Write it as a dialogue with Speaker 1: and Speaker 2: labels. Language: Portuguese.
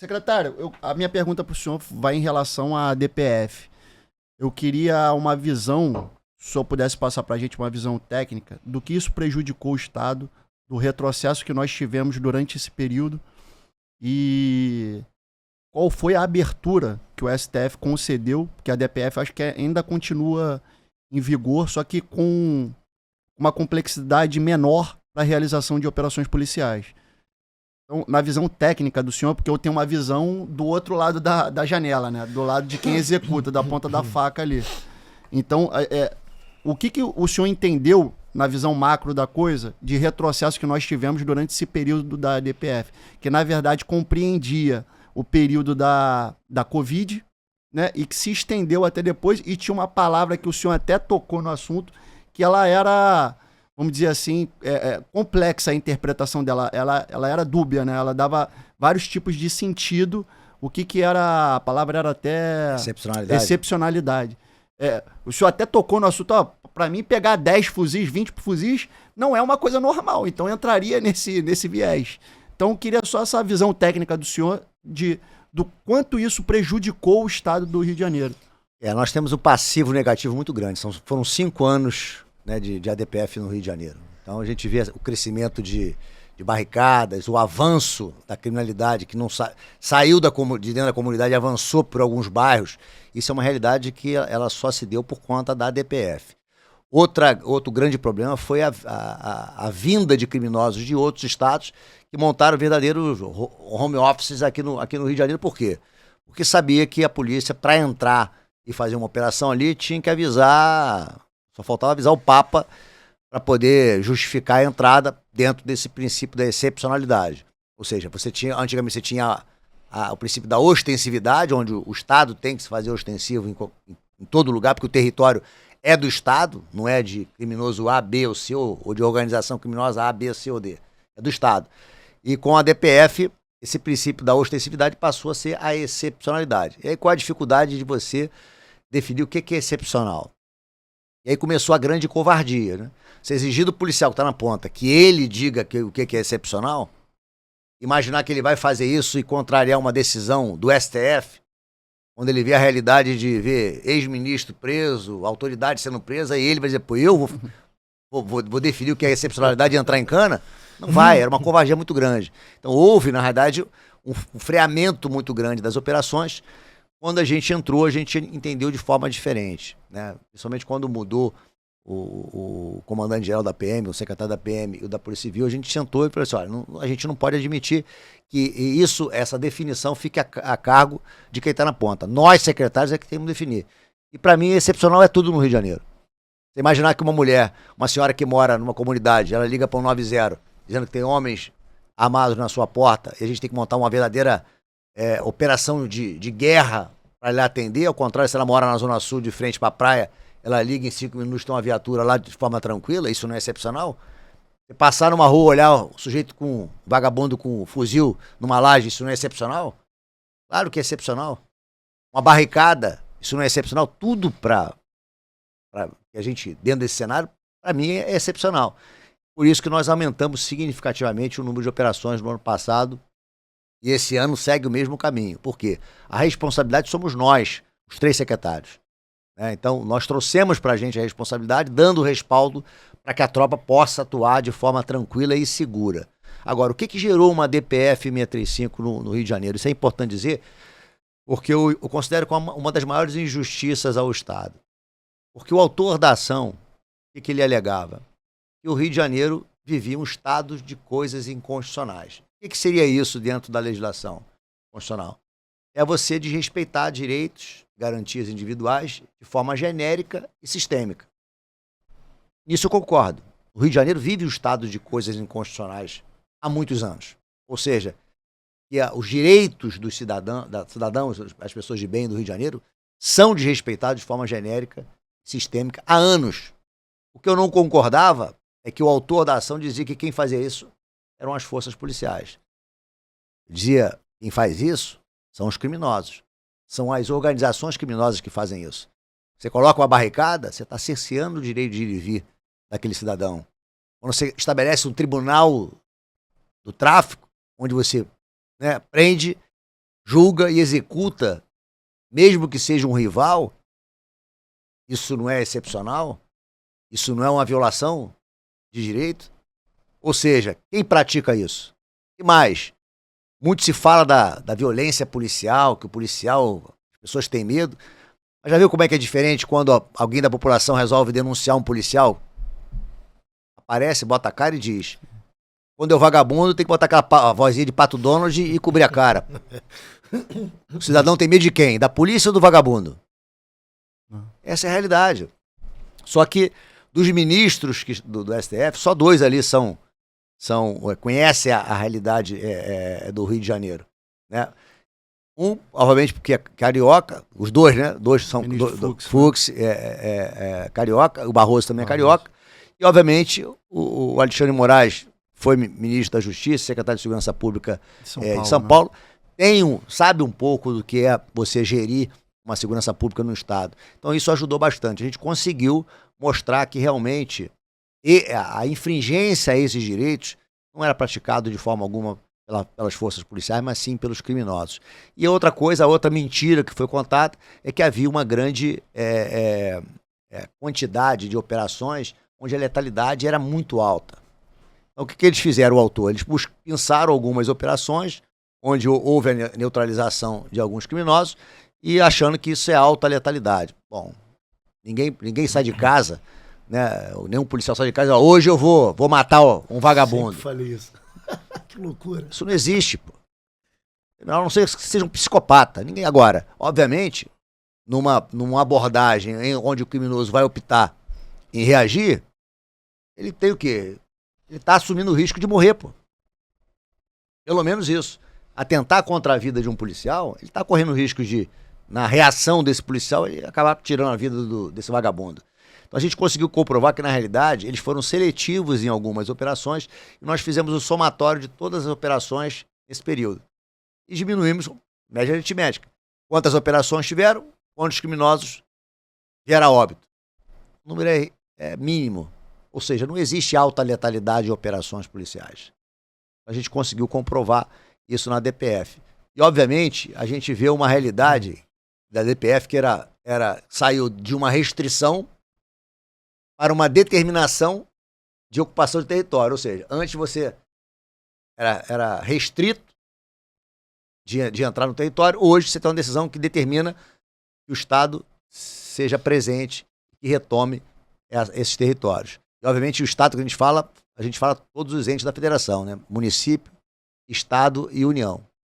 Speaker 1: Secretário, a minha pergunta para o senhor vai em relação à DPF. Eu queria uma visão, se o senhor pudesse passar para a gente uma visão técnica, do que isso prejudicou o Estado, do retrocesso que nós tivemos durante esse período e qual foi a abertura que o STF concedeu, porque a DPF acho que ainda continua em vigor, só que com uma complexidade menor para a realização de operações policiais. Então, na visão técnica do senhor, porque eu tenho uma visão do outro lado da janela, né? Do lado de quem executa, da ponta da faca ali. Então, o que o senhor entendeu, na visão macro da coisa, de retrocesso que nós tivemos durante esse período da DPF? Que, na verdade, compreendia o período da Covid, né? E que se estendeu até depois, e tinha uma palavra que o senhor até tocou no assunto, que ela era, vamos dizer assim, complexa a interpretação dela, ela era dúbia, né? Ela dava vários tipos de sentido, o que era, a palavra era até...
Speaker 2: Excepcionalidade.
Speaker 1: Excepcionalidade. O senhor até tocou no assunto, ó, para mim pegar 10 fuzis, 20 fuzis, não é uma coisa normal, então entraria nesse viés. Então eu queria só essa visão técnica do senhor do quanto isso prejudicou o estado do Rio de Janeiro.
Speaker 2: Nós temos um passivo negativo muito grande. Foram 5 anos, né, de ADPF no Rio de Janeiro. Então a gente vê o crescimento de barricadas, o avanço da criminalidade que não saiu de dentro da comunidade e avançou por alguns bairros. Isso é uma realidade que ela só se deu por conta da ADPF. Outro grande problema foi a vinda de criminosos de outros estados que montaram verdadeiros home offices aqui no Rio de Janeiro. Por quê? Porque sabia que a polícia, para entrar e fazer uma operação ali, tinha que avisar, só faltava avisar o Papa para poder justificar a entrada dentro desse princípio da excepcionalidade. Ou seja, antigamente você tinha o princípio da ostensividade, onde o Estado tem que se fazer ostensivo em todo lugar, porque o território é do Estado, não é de criminoso A, B ou C, ou de organização criminosa A, B, C ou D. É do Estado. E com a DPF, esse princípio da ostensividade passou a ser a excepcionalidade. E aí qual a dificuldade de você definir o que é excepcional? E aí começou a grande covardia, né? Você exigir do policial que está na ponta que ele diga o que é excepcional, imaginar que ele vai fazer isso e contrariar uma decisão do STF, onde ele vê a realidade de ver ex-ministro preso, autoridade sendo presa, e ele vai dizer, pô, eu vou definir o que é excepcionalidade e entrar em cana? Não vai, era uma covardia muito grande. Então houve, na realidade, um freamento muito grande das operações. Quando a gente entrou, a gente entendeu de forma diferente, né? Principalmente quando mudou o comandante-geral da PM, o secretário da PM e o da Polícia Civil, a gente sentou e falou assim, olha, a gente não pode admitir que essa definição fique a cargo de quem está na ponta. Nós, secretários, é que temos que definir. E para mim, excepcional é tudo no Rio de Janeiro. Você imaginar que uma senhora que mora numa comunidade, ela liga para um 90, dizendo que tem homens armados na sua porta, e a gente tem que montar uma verdadeira operação de guerra para lhe atender. Ao contrário, se ela mora na Zona Sul, de frente para a praia, ela liga em 5 minutos, tem uma viatura lá de forma tranquila. Isso não é excepcional? Você passar numa rua, olhar o sujeito vagabundo com fuzil numa laje, isso não é excepcional? Claro que é excepcional. Uma barricada, isso não é excepcional? Tudo para que a gente, dentro desse cenário, para mim é excepcional. Por isso que nós aumentamos significativamente o número de operações no ano passado, e esse ano segue o mesmo caminho. Por quê? A responsabilidade somos nós, os 3 secretários. Então, nós trouxemos para a gente a responsabilidade, dando respaldo para que a tropa possa atuar de forma tranquila e segura. Agora, o que gerou uma DPF 635 no Rio de Janeiro? Isso é importante dizer, porque eu considero como uma das maiores injustiças ao Estado. Porque o autor da ação, o que ele alegava? Que o Rio de Janeiro vivia um estado de coisas inconstitucionais. O que seria isso dentro da legislação constitucional? É você desrespeitar direitos, garantias individuais de forma genérica e sistêmica. Nisso eu concordo. O Rio de Janeiro vive um estado de coisas inconstitucionais há muitos anos. Ou seja, que os direitos dos cidadãos, as pessoas de bem do Rio de Janeiro, são desrespeitados de forma genérica e sistêmica há anos. O que eu não concordava é que o autor da ação dizia que quem fazia isso eram as forças policiais. Dizia, quem faz isso são os criminosos. São as organizações criminosas que fazem isso. Você coloca uma barricada, você está cerceando o direito de ir e vir daquele cidadão. Quando você estabelece um tribunal do tráfico, onde você prende julga e executa, mesmo que seja um rival, isso não é excepcional? Isso não é uma violação de direito? Ou seja, quem pratica isso? E mais, muito se fala da violência policial, que o policial, as pessoas têm medo. Mas já viu como é que é diferente quando alguém da população resolve denunciar um policial? Aparece, bota a cara e diz. Quando é o vagabundo, tem que botar aquela vozinha de Pato Donald e cobrir a cara. O cidadão tem medo de quem? Da polícia ou do vagabundo? Essa é a realidade. Só que dos ministros do STF, só 2 ali conhecem a realidade do Rio de Janeiro. Né? Um, obviamente, porque é carioca, os 2, né? 2 são Fux, carioca, o Barroso também é carioca. E, obviamente, o Alexandre Moraes foi ministro da Justiça, secretário de Segurança Pública de São Paulo. Sabe um pouco do que é você gerir uma segurança pública no Estado. Então, isso ajudou bastante. A gente conseguiu mostrar que realmente a infringência a esses direitos não era praticado de forma alguma pelas forças policiais, mas sim pelos criminosos. E a outra mentira que foi contada é que havia uma grande quantidade de operações onde a letalidade era muito alta. Então, o que eles fizeram, o autor? Eles pensaram algumas operações onde houve a neutralização de alguns criminosos e achando que isso é alta letalidade. Bom, ninguém sai de casa, né? Nenhum policial sai de casa e fala, hoje eu vou matar um vagabundo.
Speaker 3: Sempre falei isso. Que loucura.
Speaker 2: Isso não existe, pô. A não ser que seja um psicopata. Ninguém agora. Obviamente, numa abordagem onde o criminoso vai optar em reagir, ele tem o quê? Ele está assumindo o risco de morrer, pô. Pelo menos isso. Atentar contra a vida de um policial, ele está correndo o risco de, na reação desse policial, ele acabar tirando a vida desse vagabundo. Então a gente conseguiu comprovar que, na realidade, eles foram seletivos em algumas operações e nós fizemos o somatório de todas as operações nesse período. E diminuímos, média aritmética. Quantas operações tiveram, quantos criminosos vieram a óbito. O número é mínimo. Ou seja, não existe alta letalidade em operações policiais. A gente conseguiu comprovar isso na DPF. E, obviamente, a gente vê uma realidade da DPF que saiu de uma restrição para uma determinação de ocupação de território. Ou seja, antes você era restrito de entrar no território, hoje você tem uma decisão que determina que o Estado seja presente e retome esses territórios. E, obviamente, o Estado que a gente fala todos os entes da federação, né? Município, Estado e União.